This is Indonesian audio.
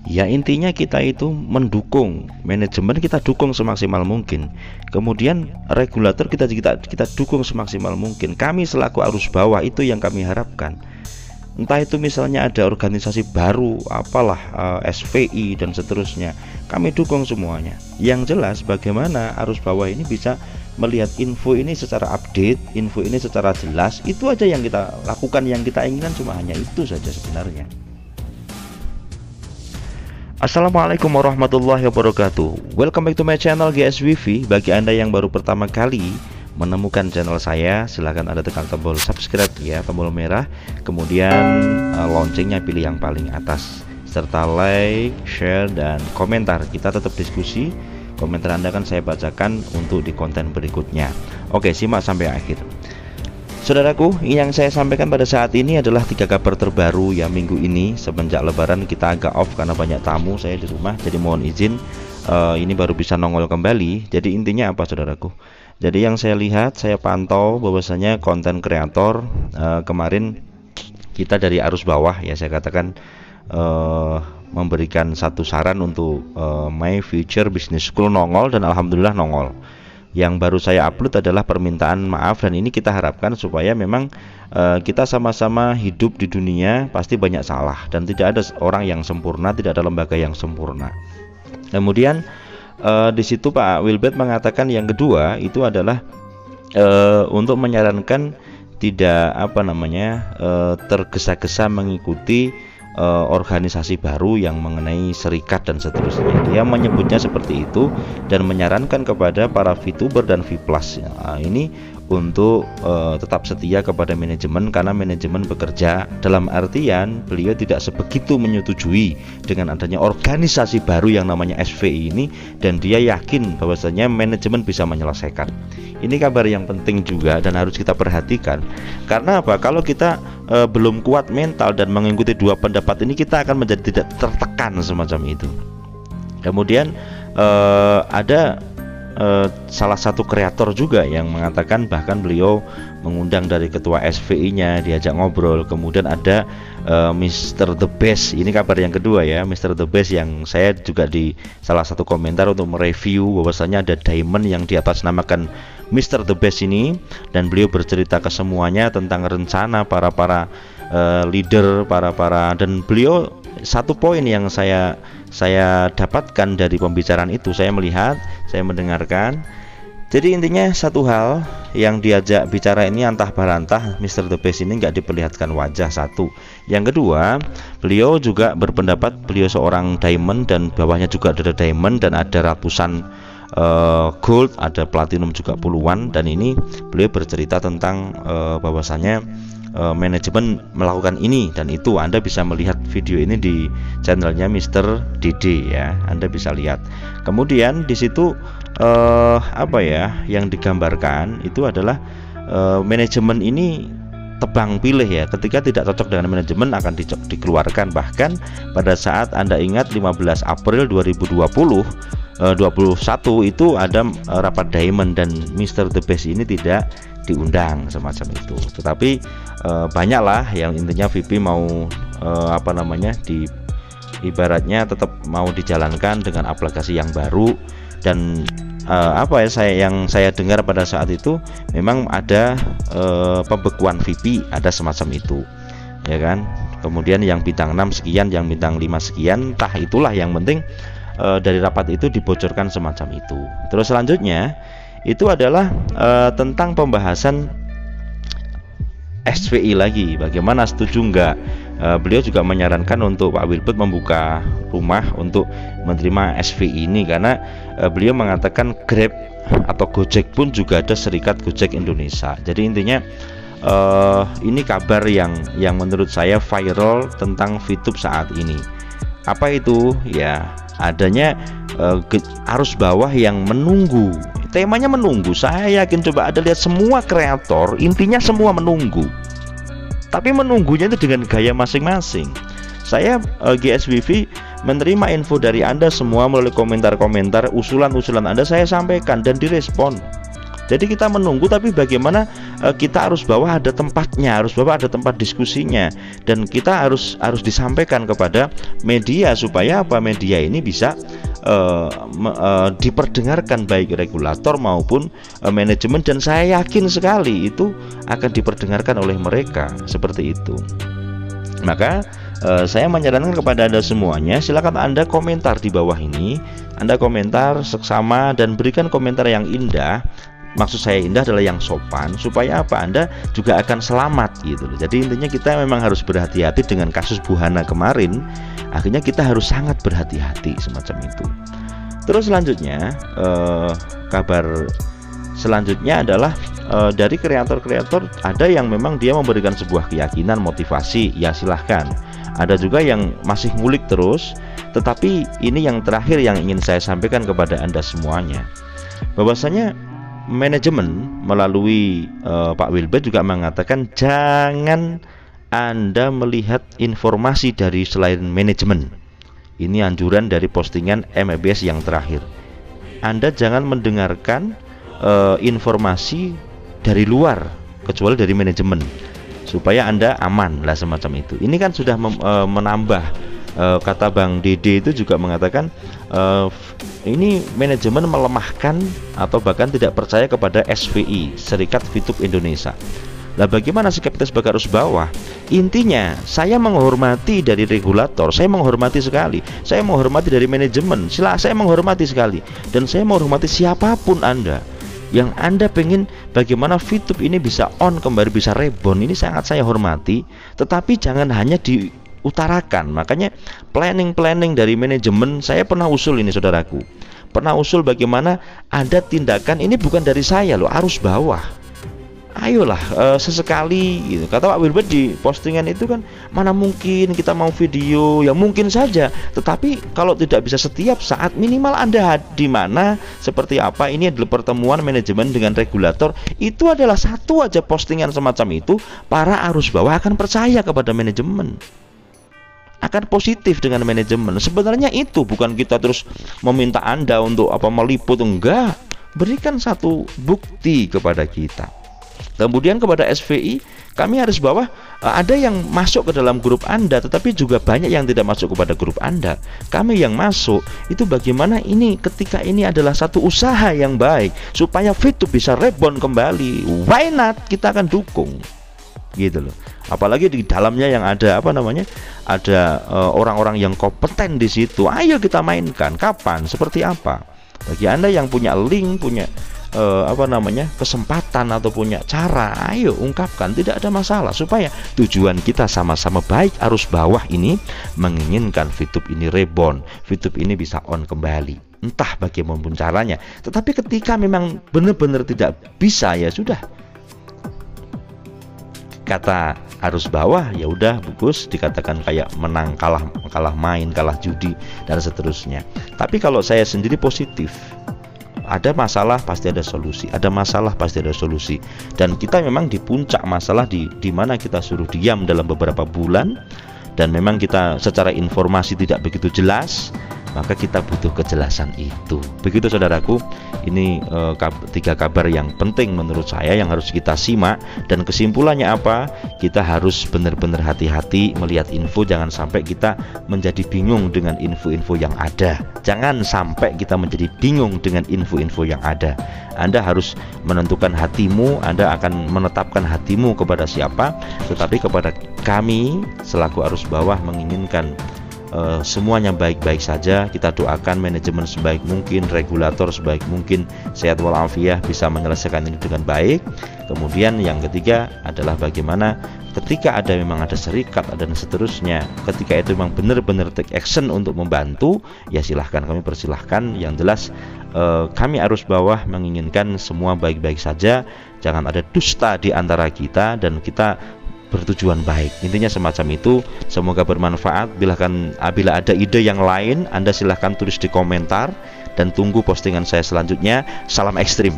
Ya intinya kita itu mendukung manajemen, kita dukung semaksimal mungkin. Kemudian regulator kita dukung semaksimal mungkin. Kami selaku arus bawah itu yang kami harapkan. Entah itu misalnya ada organisasi baru, apalah SVI dan seterusnya, kami dukung semuanya. Yang jelas bagaimana arus bawah ini bisa melihat info ini secara update, info ini secara jelas. Itu aja yang kita lakukan, yang kita inginkan cuma hanya itu saja sebenarnya. Assalamualaikum warahmatullahi wabarakatuh. Welcome back to my channel GSWV. Bagi Anda yang baru pertama kali menemukan channel saya, silahkan Anda tekan tombol subscribe ya, tombol merah. Kemudian loncengnya pilih yang paling atas, serta like, share, dan komentar. Kita tetap diskusi. Komentar Anda akan saya bacakan untuk di konten berikutnya. Oke, simak sampai akhir. Saudaraku, yang saya sampaikan pada saat ini adalah 3 kabar terbaru ya minggu ini. Semenjak lebaran kita agak off karena banyak tamu saya di rumah, jadi mohon izin ini baru bisa nongol kembali. Jadi intinya apa saudaraku? Jadi yang saya lihat, saya pantau bahwasanya konten kreator kemarin kita dari arus bawah ya, saya katakan memberikan satu saran untuk My Future Business School nongol, dan alhamdulillah nongol. Yang baru saya upload adalah permintaan maaf, dan ini kita harapkan supaya memang kita sama-sama hidup di dunia pasti banyak salah, dan tidak ada orang yang sempurna, tidak ada lembaga yang sempurna. Kemudian di situ Pak Wilbert mengatakan yang kedua itu adalah untuk menyarankan tidak tergesa-gesa mengikuti organisasi baru yang mengenai serikat dan seterusnya. Dia menyebutnya seperti itu dan menyarankan kepada para VTuber dan Vplus ini untuk tetap setia kepada manajemen, karena manajemen bekerja, dalam artian beliau tidak sebegitu menyetujui dengan adanya organisasi baru yang namanya SVI ini, dan dia yakin bahwasanya manajemen bisa menyelesaikan. Ini kabar yang penting juga dan harus kita perhatikan. Karena apa? Kalau kita belum kuat mental dan mengikuti dua pendapat ini, kita akan menjadi tidak tertekan semacam itu. Kemudian ada salah satu kreator juga yang mengatakan, bahkan beliau mengundang dari ketua SVI-nya, diajak ngobrol. Kemudian ada Mr. The Best, ini kabar yang kedua ya, Mr. The Best, yang saya juga di salah satu komentar untuk mereview bahwasanya ada diamond yang di atas namakan Mr. The Best ini, dan beliau bercerita ke semuanya tentang rencana para leader, dan beliau satu poin yang saya dapatkan dari pembicaraan itu, saya melihat, saya mendengarkan. Jadi intinya satu hal yang diajak bicara ini antah barantah, Mr. The Best ini nggak diperlihatkan wajah satu. Yang kedua, beliau juga berpendapat beliau seorang diamond, dan bawahnya juga ada diamond, dan ada ratusan gold, ada platinum juga puluhan. Dan ini beliau bercerita tentang bahwasanya manajemen melakukan ini dan itu. Anda bisa melihat video ini di channelnya Mr. Dede ya, Anda bisa lihat. Kemudian di situ yang digambarkan itu adalah manajemen ini tebang pilih ya, ketika tidak cocok dengan manajemen akan dikeluarkan. Bahkan pada saat Anda ingat 15 April 2021 itu ada rapat diamond, dan Mr. The Best ini tidak diundang semacam itu. Tetapi banyaklah yang intinya VP mau ibaratnya tetap mau dijalankan dengan aplikasi yang baru. Dan yang saya dengar pada saat itu memang ada pembekuan VP, ada semacam itu ya kan. Kemudian yang bintang 6 sekian, yang bintang 5 sekian, entah itulah, yang penting dari rapat itu dibocorkan semacam itu. Terus selanjutnya itu adalah tentang pembahasan SVI lagi, bagaimana setuju enggak. Beliau juga menyarankan untuk Pak Wilbert membuka rumah untuk menerima SVI ini, karena beliau mengatakan Grab atau Gojek pun juga ada serikat Gojek Indonesia. Jadi intinya ini kabar yang menurut saya viral tentang VTube saat ini. Apa itu? Ya, adanya arus bawah yang menunggu. Temanya menunggu. Saya yakin, coba Anda lihat semua kreator, intinya semua menunggu. Tapi menunggunya itu dengan gaya masing-masing. Saya GSWV menerima info dari Anda semua melalui komentar-komentar, usulan-usulan Anda saya sampaikan dan direspon. Jadi kita menunggu, tapi bagaimana kita harus bahwa ada tempatnya, harus bahwa ada tempat diskusinya, dan kita harus disampaikan kepada media supaya apa, media ini bisa diperdengarkan baik regulator maupun manajemen, dan saya yakin sekali itu akan diperdengarkan oleh mereka seperti itu. Maka saya menyarankan kepada Anda semuanya, silakan Anda komentar di bawah ini, Anda komentar seksama dan berikan komentar yang indah. Maksud saya indah adalah yang sopan, supaya apa, Anda juga akan selamat gitu loh. Jadi intinya kita memang harus berhati-hati dengan kasus Bu Hana kemarin. Akhirnya kita harus sangat berhati-hati semacam itu. Terus selanjutnya kabar selanjutnya adalah dari kreator-kreator, ada yang memang dia memberikan sebuah keyakinan, motivasi, ya silahkan. Ada juga yang masih ngulik terus. Tetapi ini yang terakhir yang ingin saya sampaikan kepada Anda semuanya, bahwasanya manajemen melalui Pak Wilbert juga mengatakan jangan Anda melihat informasi dari selain manajemen. Ini anjuran dari postingan MABS yang terakhir. Anda jangan mendengarkan informasi dari luar kecuali dari manajemen, supaya Anda aman lah semacam itu. Ini kan sudah menambah, kata Bang Dede itu juga mengatakan ini manajemen melemahkan atau bahkan tidak percaya kepada SVI, Serikat Fitup Indonesia. Lah bagaimana sikap kita sebagai arus bawah? Intinya saya menghormati dari regulator, saya menghormati sekali, saya menghormati dari manajemen, saya menghormati sekali, dan saya menghormati siapapun Anda yang Anda pengen bagaimana Fitup ini bisa on kembali, bisa rebound, ini sangat saya hormati. Tetapi jangan hanya diutarakan. Makanya planning dari manajemen, saya pernah usul ini saudaraku, pernah usul bagaimana ada tindakan, ini bukan dari saya loh, arus bawah. Ayolah sesekali gitu. Kata Pak Wilbert di postingan itu kan, mana mungkin kita mau video, ya mungkin saja, tetapi kalau tidak bisa setiap saat, minimal Anda di mana, seperti apa, ini adalah pertemuan manajemen dengan regulator. Itu adalah satu aja postingan semacam itu, para arus bawah akan percaya kepada manajemen, akan positif dengan manajemen. Sebenarnya itu bukan kita terus meminta Anda untuk apa, meliput, enggak, berikan satu bukti kepada kita. Kemudian kepada SVI, kami harus bahwa ada yang masuk ke dalam grup Anda, tetapi juga banyak yang tidak masuk kepada grup Anda. Kami yang masuk itu bagaimana ini, ketika ini adalah satu usaha yang baik supaya Fitup bisa rebound kembali, why not, kita akan dukung gitu loh. Apalagi di dalamnya yang ada apa namanya, ada orang-orang yang kompeten di situ. Ayo kita mainkan, kapan, seperti apa. Bagi Anda yang punya link, punya kesempatan atau punya cara, ayo ungkapkan, tidak ada masalah, supaya tujuan kita sama-sama baik, arus bawah ini menginginkan Fitup ini rebound, Fitup ini bisa on kembali, entah bagaimanapun caranya. Tetapi ketika memang benar-benar tidak bisa, ya sudah, kata arus bawah, ya udah bagus, dikatakan kayak menang, kalah main, kalah judi dan seterusnya. Tapi kalau saya sendiri positif, ada masalah pasti ada solusi, ada masalah pasti ada solusi. Dan kita memang di puncak masalah, di mana kita suruh diam dalam beberapa bulan, dan memang kita secara informasi tidak begitu jelas, maka kita butuh kejelasan itu. Begitu saudaraku, ini 3 kabar yang penting menurut saya yang harus kita simak. Dan kesimpulannya apa? Kita harus benar-benar hati-hati melihat info, jangan sampai kita menjadi bingung dengan info-info yang ada. Jangan sampai kita menjadi bingung dengan info-info yang ada. Anda harus menentukan hatimu, Anda akan menetapkan hatimu kepada siapa, tetapi kepada kami selaku arus bawah menginginkan semuanya baik-baik saja. Kita doakan manajemen sebaik mungkin, regulator sebaik mungkin, sehat walafiat, bisa menyelesaikan ini dengan baik. Kemudian yang ketiga adalah bagaimana ketika memang ada serikat dan seterusnya, ketika itu memang benar-benar take action untuk membantu, ya silahkan, kami persilahkan. Yang jelas kami arus bawah menginginkan semua baik-baik saja, jangan ada dusta di antara kita, dan kita bertujuan baik. Intinya semacam itu. Semoga bermanfaat. Bila ada ide yang lain, Anda silahkan tulis di komentar, dan tunggu postingan saya selanjutnya. Salam ekstrim.